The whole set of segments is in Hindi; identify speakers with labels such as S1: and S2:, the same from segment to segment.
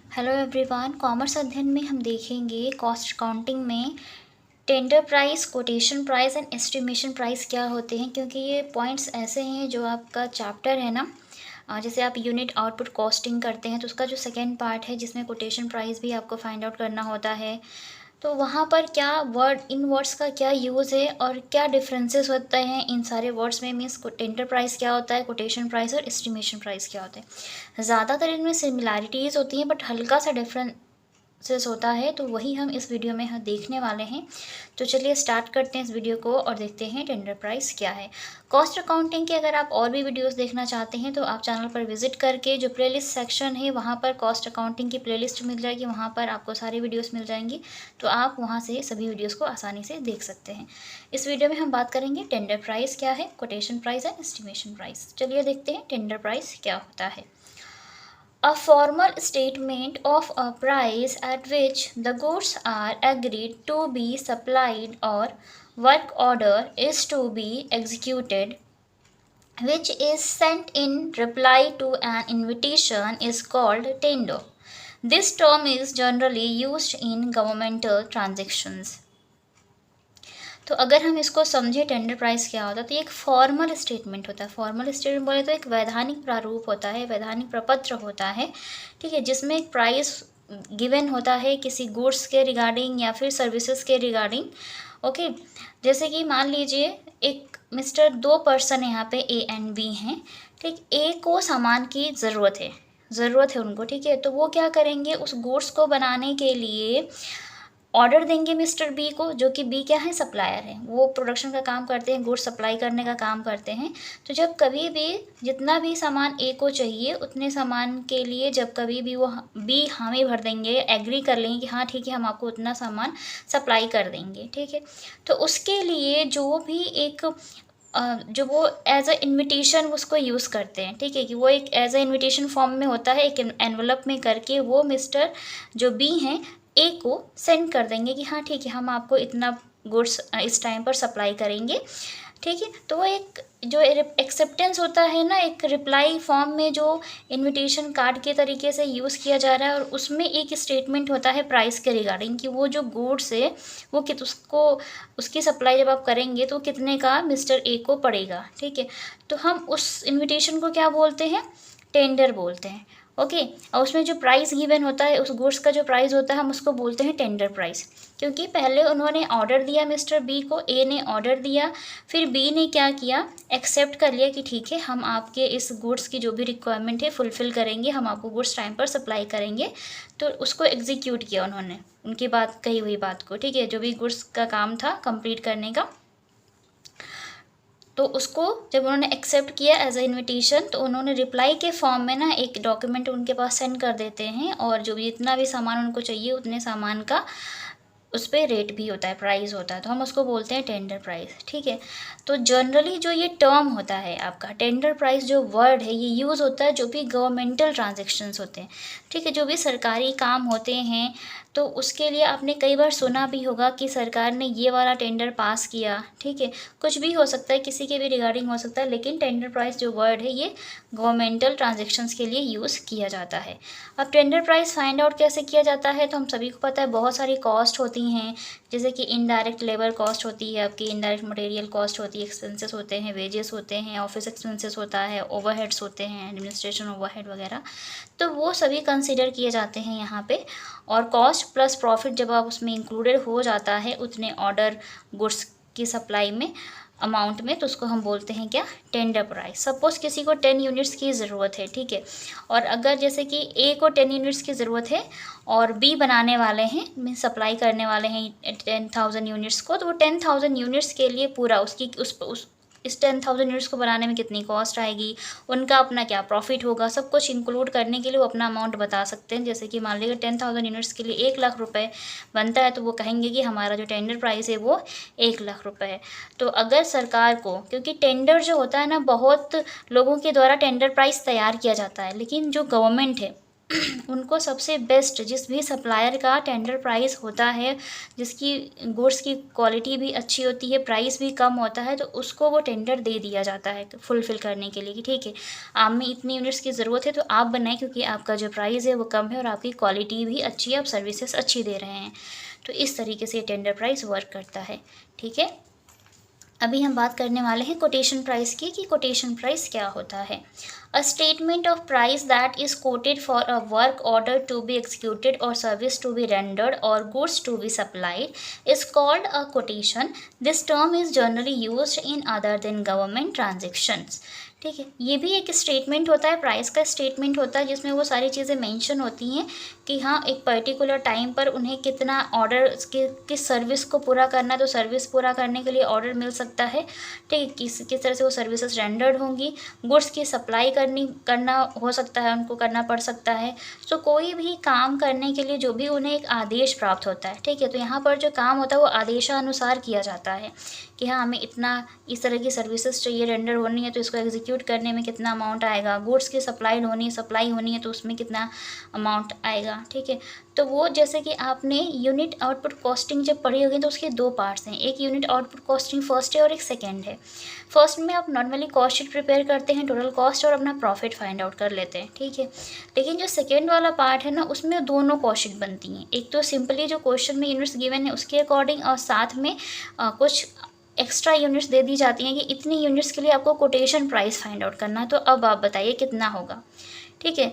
S1: Hello everyone. कॉमर्स अध्ययन में हम देखेंगे कॉस्ट अकाउंटिंग में tender price, quotation price and estimation price क्या होते हैं, क्योंकि ये पॉइंट्स ऐसे हैं जो आपका चैप्टर है ना। जैसे आप यूनिट आउटपुट कॉस्टिंग करते हैं तो उसका जो सेकेंड पार्ट है जिसमें कोटेशन प्राइस भी आपको फाइंड आउट करना होता है, तो वहाँ पर क्या वर्ड, इन वर्ड्स का क्या यूज़ है और क्या डिफरेंसेस होते हैं इन सारे वर्ड्स में। मीन्स टेंडर प्राइस क्या होता है, कोटेशन प्राइस और एस्टिमेशन प्राइस क्या होता है। ज़्यादातर इनमें सिमिलैरिटीज़ होती हैं बट हल्का सा डिफरेंसेस होता है, तो वही हम इस वीडियो में देखने वाले हैं। तो चलिए स्टार्ट करते हैं इस वीडियो को और देखते हैं टेंडर प्राइस क्या है। कॉस्ट अकाउंटिंग के अगर आप और भी वीडियोस देखना चाहते हैं तो आप चैनल पर विजिट करके जो प्लेलिस्ट सेक्शन है वहाँ पर कॉस्ट अकाउंटिंग की प्लेलिस्ट मिल जाएगी, वहाँ पर आपको सारी वीडियोस मिल जाएंगी, तो आप वहाँ से सभी वीडियोस को आसानी से देख सकते हैं। इस वीडियो में हम बात करेंगे टेंडर प्राइस क्या है, quotation price and estimation price. चलिए देखते हैं टेंडर प्राइस क्या होता है। A formal statement of a price at which the goods are agreed to be supplied or work order is to be executed, which is sent in reply to an invitation, is called tender. This term is generally used in governmental transactions. तो अगर हम इसको समझे टेंडर प्राइस क्या होता है तो ये एक फॉर्मल स्टेटमेंट होता है। फॉर्मल स्टेटमेंट बोले तो एक वैधानिक प्रारूप होता है, वैधानिक प्रपत्र होता है, ठीक है, जिसमें एक प्राइस गिवन होता है किसी गुड्स के रिगार्डिंग या फिर सर्विसेज के रिगार्डिंग। ओके, जैसे कि मान लीजिए एक मिस्टर, दो पर्सन यहाँ पे ए एंड बी हैं, ठीक। ए को सामान की ज़रूरत है उनको, ठीक है, तो वो क्या करेंगे, उस गुड्स को बनाने के लिए ऑर्डर देंगे मिस्टर बी को, जो कि बी क्या है, सप्लायर है, वो प्रोडक्शन का काम करते हैं, गुड्स सप्लाई करने का काम करते हैं। तो जब कभी भी जितना भी सामान ए को चाहिए उतने सामान के लिए जब कभी भी वो बी हामी भर देंगे, एग्री कर लेंगे कि हाँ ठीक है हम आपको उतना सामान सप्लाई कर देंगे, ठीक है। तो उसके लिए जो भी एक जो वो एज अ इन्विटेशन उसको यूज़ करते हैं, ठीक है, कि वो एक एज अ इन्विटेशन फॉर्म में होता है, एक एनवलप में करके वो मिस्टर जो बी हैं ए को सेंड कर देंगे कि हाँ ठीक है हम आपको इतना गुड्स इस टाइम पर सप्लाई करेंगे, ठीक है। तो वो एक जो एक्सेप्टेंस होता है ना, एक रिप्लाई फॉर्म में जो इनविटेशन कार्ड के तरीके से यूज़ किया जा रहा है, और उसमें एक स्टेटमेंट होता है प्राइस के रिगार्डिंग कि वो जो गुड्स है वो उसको उसकी सप्लाई जब आप करेंगे तो कितने का मिस्टर ए को पड़ेगा, ठीक है। तो हम उस इन्विटेशन को क्या बोलते हैं, टेंडर बोलते हैं। ओके, और उसमें जो प्राइस गिवन होता है, उस गुड्स का जो प्राइस होता है हम उसको बोलते हैं टेंडर प्राइस। क्योंकि पहले उन्होंने ऑर्डर दिया मिस्टर बी को, ए ने ऑर्डर दिया, फिर बी ने क्या किया, एक्सेप्ट कर लिया कि ठीक है हम आपके इस गुड्स की जो भी रिक्वायरमेंट है फुलफ़िल करेंगे, हम आपको गुड्स टाइम पर सप्लाई करेंगे। तो उसको एग्जीक्यूट किया उन्होंने, उनकी बात कही हुई बात को, ठीक है, जो भी गुड्स का काम था कंप्लीट करने का। तो उसको जब उन्होंने एक्सेप्ट किया एज अ इन्विटेशन, तो उन्होंने रिप्लाई के फॉर्म में ना एक डॉक्यूमेंट उनके पास सेंड कर देते हैं, और जो भी जितना भी सामान उनको चाहिए उतने सामान का उस पर रेट भी होता है, प्राइस होता है, तो हम उसको बोलते हैं टेंडर प्राइस, ठीक है। तो जनरली जो ये टर्म होता है आपका टेंडर प्राइस, जो वर्ड है ये यूज़ होता है जो भी गवर्नमेंटल ट्रांजेक्शन्स होते हैं, ठीक है, जो भी सरकारी काम होते हैं, तो उसके लिए आपने कई बार सुना भी होगा कि सरकार ने ये वाला टेंडर पास किया, ठीक है, कुछ भी हो सकता है, किसी के भी रिगार्डिंग हो सकता है, लेकिन टेंडर प्राइस जो वर्ड है ये गवर्नमेंटल ट्रांजेक्शन्स के लिए यूज़ किया जाता है। अब टेंडर प्राइस फाइंड आउट कैसे किया जाता है, तो हम सभी को पता है बहुत सारी कॉस्ट होती हैं, जैसे कि इनडायरेक्ट लेबर कॉस्ट होती है आपकी, इनडायरेक्ट मटेरियल कॉस्ट होती है, एक्सपेंसेस होते हैं, वेजेस होते हैं, ऑफिस एक्सपेंसेस होता है, ओवरहेड्स होते हैं, एडमिनिस्ट्रेशन ओवरहेड वगैरह, तो वो सभी कंसिडर किए जाते हैं यहाँ पे। और कॉस्ट प्लस प्रॉफिट जब आप उसमें इंक्लूडेड हो जाता है उतने ऑर्डर गुड्स की सप्लाई में, अमाउंट में, तो उसको हम बोलते हैं क्या, टेंडर प्राइस। सपोज़ किसी को 10 यूनिट्स की ज़रूरत है, ठीक है, और अगर जैसे कि ए को 10 यूनिट्स की ज़रूरत है और बी बनाने वाले हैं, मीन सप्लाई करने वाले हैं 10,000 यूनिट्स को, तो वो 10,000 यूनिट्स के लिए पूरा उसकी इस 10,000 यूनिट्स को बनाने में कितनी कॉस्ट आएगी, उनका अपना क्या प्रॉफिट होगा, सब कुछ इंक्लूड करने के लिए वो अपना अमाउंट बता सकते हैं। जैसे कि मान लीजिए 10,000 यूनिट्स के लिए 1,00,000 रुपये बनता है, तो वो कहेंगे कि हमारा जो टेंडर प्राइस है वो 1,00,000 रुपये है। तो अगर सरकार को, क्योंकि टेंडर जो होता है ना, बहुत लोगों के द्वारा टेंडर प्राइस तैयार किया जाता है, लेकिन जो गवर्नमेंट है उनको सबसे बेस्ट जिस भी सप्लायर का टेंडर प्राइस होता है, जिसकी गुड्स की क्वालिटी भी अच्छी होती है, प्राइस भी कम होता है, तो उसको वो टेंडर दे दिया जाता है फुलफ़िल करने के लिए कि ठीक है, आप में इतनी यूनिट्स की ज़रूरत है तो आप बनाएँ, क्योंकि आपका जो प्राइस है वो कम है और आपकी क्वालिटी भी अच्छी है, आप सर्विसेज अच्छी दे रहे हैं। तो इस तरीके से टेंडर प्राइस वर्क करता है। ठीक है, अभी हम बात करने वाले हैं कोटेशन प्राइस की कि कोटेशन प्राइस क्या होता है। A statement of price that is quoted for a work order to be executed और सर्विस टू बी रेंडर्ड और goods to be supplied is called a quotation. This term is generally used in other than government transactions. ठीक है, ये भी एक स्टेटमेंट होता है, प्राइस का स्टेटमेंट होता है, जिसमें वो सारी चीज़ें मेंशन होती हैं कि हाँ एक पर्टिकुलर टाइम पर उन्हें कितना ऑर्डर किस सर्विस को पूरा करना है, तो सर्विस पूरा करने के लिए ऑर्डर मिल सकता है। ठीक है, किस तरह से वो सर्विसेज रेंडर्ड होंगी, गुड्स की सप्लाई करना हो सकता है, उनको करना पड़ सकता है। तो कोई भी काम करने के लिए जो भी उन्हें एक आदेश प्राप्त होता है, ठीक है, तो यहाँ पर जो काम होता है वो आदेशानुसार किया जाता है कि हाँ हमें इतना इस तरह की सर्विसेज चाहिए, रेंडर होनी है तो इसको एग्जीक्यूट करने में कितना अमाउंट आएगा, गुड्स की सप्लाई होनी है तो उसमें कितना अमाउंट आएगा। ठीक है, तो वो जैसे कि आपने यूनिट आउटपुट कॉस्टिंग जब पढ़ी होगी तो उसके दो पार्ट्स हैं, एक यूनिट आउटपुट कॉस्टिंग फर्स्ट है और एक सेकेंड है। फर्स्ट में आप नॉर्मली कॉस्ट शीट प्रिपेयर करते हैं, टोटल कॉस्ट और अपना प्रॉफिट फाइंड आउट कर लेते हैं। ठीक है, लेकिन जो सेकेंड वाला पार्ट है ना, उसमें दोनों कॉस्ट शीट बनती हैं, एक तो सिंपली जो क्वेश्चन में यूनिट्स गिवन है उसके अकॉर्डिंग और साथ में कुछ एक्स्ट्रा यूनिट्स दे दी जाती हैं कि इतनी यूनिट्स के लिए आपको कोटेशन प्राइस फाइंड आउट करना है, तो अब आप बताइए कितना होगा। ठीक है,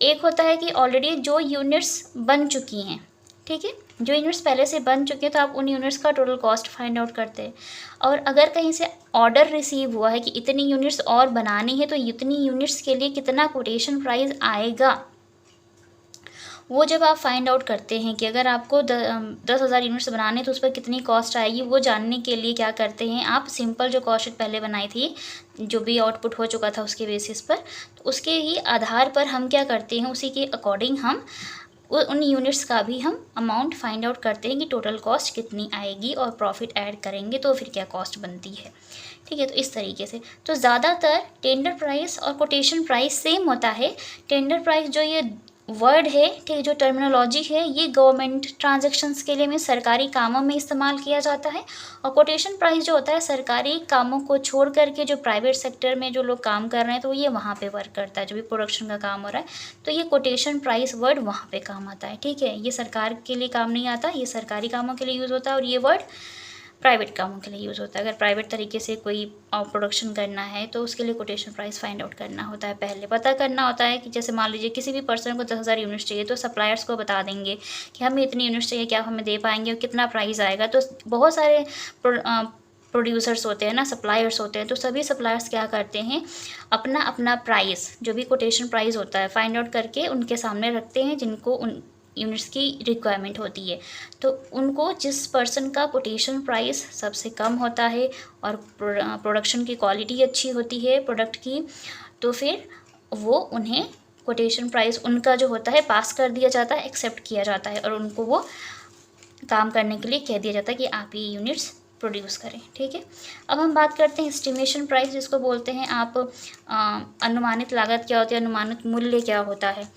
S1: एक होता है कि ऑलरेडी जो यूनिट्स बन चुकी हैं, ठीक है, जो यूनिट्स पहले से बन चुके हैं तो आप उन यूनिट्स का टोटल कॉस्ट फाइंड आउट करते हैं। और अगर कहीं से ऑर्डर रिसीव हुआ है कि इतनी यूनिट्स और बनानी है तो इतनी यूनिट्स के लिए कितना कोटेशन प्राइस आएगा, वो जब आप फाइंड आउट करते हैं कि अगर आपको 10,000 यूनिट्स बनाने तो उस पर कितनी कॉस्ट आएगी, वो जानने के लिए क्या करते हैं आप, सिंपल जो कॉस्ट शीट पहले बनाई थी जो भी आउटपुट हो चुका था उसके बेसिस पर, तो उसके ही आधार पर हम क्या करते हैं, उसी के अकॉर्डिंग हम उन यूनिट्स का भी हम अमाउंट फाइंड आउट करते हैं कि टोटल कॉस्ट कितनी आएगी और प्रॉफिट ऐड करेंगे तो फिर क्या कॉस्ट बनती है। ठीक है, तो इस तरीके से तो ज़्यादातर टेंडर प्राइस और कोटेशन प्राइस सेम होता है। टेंडर प्राइस जो ये वर्ड है, ठीक, जो टर्मिनोलॉजी है, ये गवर्नमेंट ट्रांजैक्शंस के लिए में सरकारी कामों में इस्तेमाल किया जाता है। और कोटेशन प्राइस जो होता है सरकारी कामों को छोड़ करके जो प्राइवेट सेक्टर में जो लोग काम कर रहे हैं तो ये वहाँ पे वर्क करता है, जो भी प्रोडक्शन का काम हो रहा है तो ये कोटेशन प्राइस वर्ड वहाँ पे काम आता है। ठीक है, ये सरकार के लिए काम नहीं आता, ये सरकारी कामों के लिए यूज़ होता है और ये वर्ड प्राइवेट कामों के लिए यूज़ होता है। अगर प्राइवेट तरीके से कोई प्रोडक्शन करना है तो उसके लिए कोटेशन प्राइस फाइंड आउट करना होता है, पहले पता करना होता है कि जैसे मान लीजिए किसी भी पर्सन को 10,000 यूनिट्स चाहिए तो सप्लायर्स को बता देंगे कि हमें इतनी यूनिट्स चाहिए, क्या हमें दे पाएंगे और कितना प्राइस आएगा। तो बहुत सारे प्रोड्यूसर्स होते हैं ना, सप्लायर्स होते हैं, तो सभी सप्लायर्स क्या करते हैं, अपना अपना प्राइस जो भी कोटेशन प्राइस होता है फाइंड आउट करके उनके सामने रखते हैं जिनको उन यूनिट्स की रिक्वायरमेंट होती है। तो उनको जिस पर्सन का कोटेशन प्राइस सबसे कम होता है और प्रोडक्शन की क्वालिटी अच्छी होती है प्रोडक्ट की, तो फिर वो उन्हें कोटेशन प्राइस उनका जो होता है पास कर दिया जाता है, एक्सेप्ट किया जाता है और उनको वो काम करने के लिए कह दिया जाता है कि आप ये यूनिट्स प्रोड्यूस करें। ठीक है, अब हम बात करते हैं एस्टिमेशन प्राइस, जिसको बोलते हैं आप अनुमानित लागत क्या होती है, अनुमानित मूल्य क्या होता है।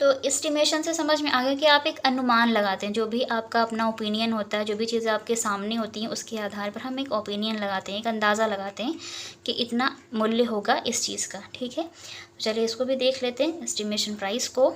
S1: तो एस्टिमेशन से समझ में आ गया कि आप एक अनुमान लगाते हैं, जो भी आपका अपना ओपिनियन होता है, जो भी चीज़ें आपके सामने होती हैं उसके आधार पर हम एक ओपिनियन लगाते हैं, एक अंदाज़ा लगाते हैं कि इतना मूल्य होगा इस चीज़ का। ठीक है, तो चलिए इसको भी देख लेते हैं एस्टिमेशन प्राइस को।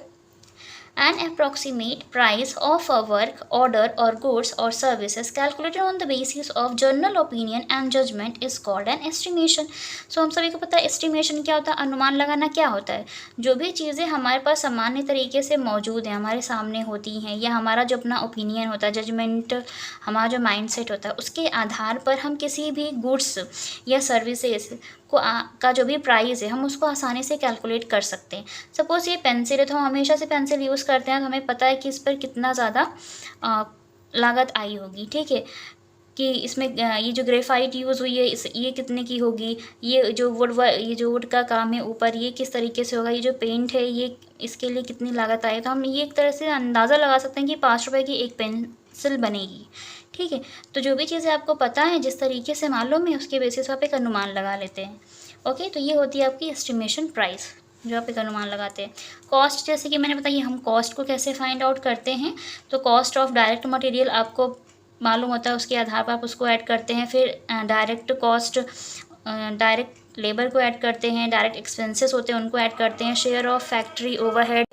S1: An approximate price of a work, order or goods or services calculated on the basis of general opinion and judgment is called an estimation. So हम सभी को पता है estimation क्या होता है, अनुमान लगाना क्या होता है। जो भी चीज़ें हमारे पास सामान्य तरीके से मौजूद हैं, हमारे सामने होती हैं, या हमारा जो अपना ओपिनियन होता है, जजमेंट, हमारा जो माइंडसेट होता है, उसके आधार पर हम किसी भी गुड्स या सर्विसेज का जो भी प्राइस है हम उसको आसानी से कैलकुलेट कर सकते हैं। सपोज़ ये पेंसिल है तो हम हमेशा से पेंसिल यूज़ करते हैं तो हमें पता है कि इस पर कितना ज़्यादा लागत आई होगी। ठीक है, कि इसमें ये जो ग्रेफाइट यूज़ हुई है ये कितने की होगी, ये जो वुड का काम है ऊपर ये किस तरीके से होगा, ये जो पेंट है ये इसके लिए कितनी लागत आएगी। तो हम ये एक तरह से अंदाज़ा लगा सकते हैं कि 5 रुपये की एक पेंसिल बनेगी। ठीक है, तो जो भी चीज़ें आपको पता है, जिस तरीके से मालूम है, उसके बेसिस पर आप एक अनुमान लगा लेते हैं। ओके, तो ये होती है आपकी एस्टिमेशन प्राइस। जो आप एक अनुमान लगाते हैं। कॉस्ट जैसे कि मैंने बताया, हम कॉस्ट को कैसे फाइंड आउट करते हैं, तो कॉस्ट ऑफ डायरेक्ट मटेरियल आपको मालूम होता है, उसके आधार पर आप उसको ऐड करते हैं। फिर डायरेक्ट कॉस्ट, डायरेक्ट लेबर को ऐड करते हैं, डायरेक्ट एक्सपेंसेस होते हैं उनको ऐड करते हैं। Share of factory overhead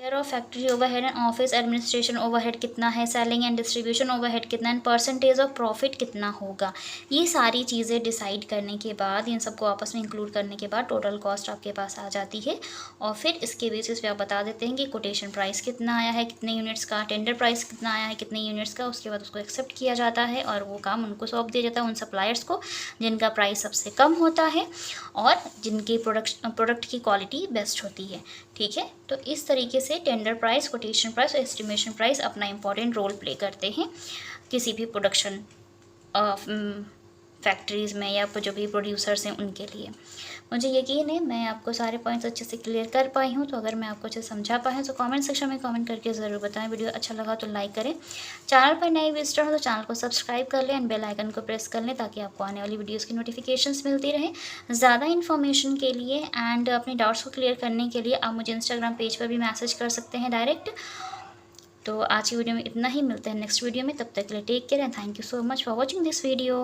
S1: and office administration overhead कितना है, सेलिंग एंड डिस्ट्रीब्यूशन ओवरहेड कितना है, परसेंटेज ऑफ प्रॉफिट कितना होगा। ये सारी चीज़ें डिसाइड करने के बाद, इन सबको आपस में इंक्लूड करने के बाद टोटल कॉस्ट आपके पास आ जाती है। और फिर इसके बेसिस पे आप बता देते हैं कि कोटेशन प्राइस कितना आया है, कितने यूनिट्स का, टेंडर प्राइस कितना आया है, कितने यूनिट्स का। उसके बाद उसको एक्सेप्ट किया जाता है और वो काम उनको सौंप दिया जाता है, उन सप्लायर्स को जिनका प्राइस सबसे कम होता है और जिनकी प्रोडक्ट की क्वालिटी बेस्ट होती है। ठीक है, तो इस तरीके से टेंडर प्राइस, कोटेशन प्राइस और एस्टिमेशन प्राइस अपना इंपॉर्टेंट रोल प्ले करते हैं किसी भी प्रोडक्शन फैक्ट्रीज़ में या जो भी प्रोड्यूसर्स हैं उनके लिए। मुझे यकीन है मैं आपको सारे पॉइंट्स अच्छे से क्लियर कर पाई हूँ। तो अगर मैं आपको अच्छे से समझा पाई हूँ तो कमेंट सेक्शन में कमेंट करके ज़रूर बताएं। वीडियो अच्छा लगा तो लाइक करें, चैनल पर नए विजिटर हो तो चैनल को सब्सक्राइब कर लें एंड बेल आइकन को प्रेस कर लें ताकि आपको आने वाली वीडियोज़ की नोटिफिकेशंस मिलती रहें। ज़्यादा इन्फॉर्मेशन के लिए एंड अपने डाउट्स को क्लियर करने के लिए आप मुझे इंस्टाग्राम पेज पर भी मैसेज कर सकते हैं डायरेक्ट। तो आज की वीडियो में इतना ही, मिलते हैं नेक्स्ट वीडियो में। तब तक के लिए take care and thank you so much for watching this video.